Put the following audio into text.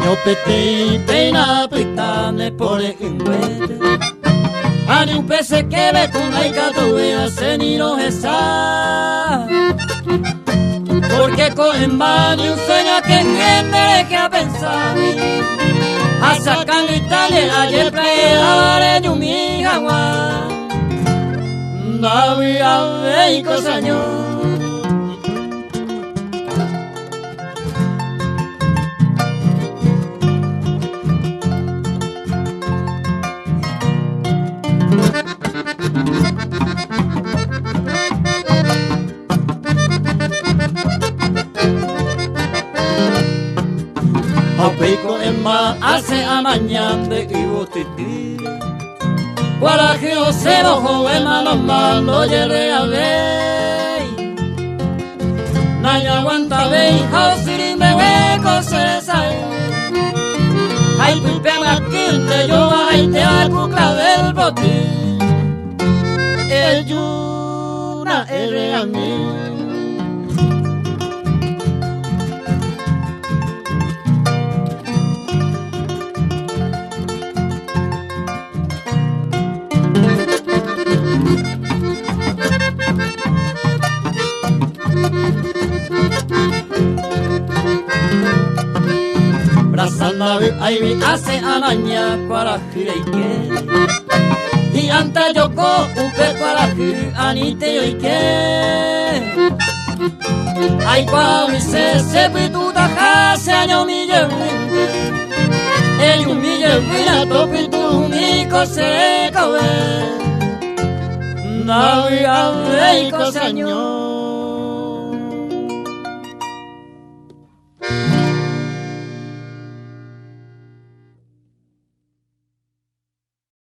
Año pete peina pitane pole inwete. Ani un pese que ve con la gato vea se ni lo esa. Porque con el mani un sueño que entiende que a pensar. A sacar Italia ayer playa de un migagua. Navi a veico señor. Apico en ma hace a mañana de ibotiti. Guarajeo se bajó en mano malo yerre a ley. Naya aguanta ley, hausiri me hueco se sale. Ay pipe maquinte yo ay te acuca del botín. El yuna el a mí. Ahí vi hace amaña para gireike y anta yoko upe para gir anite yoike ay kwa mi se pitu ta hase año mi yebrinte el un mi yebrina to pitu mi kose kawe navi a veiko señor.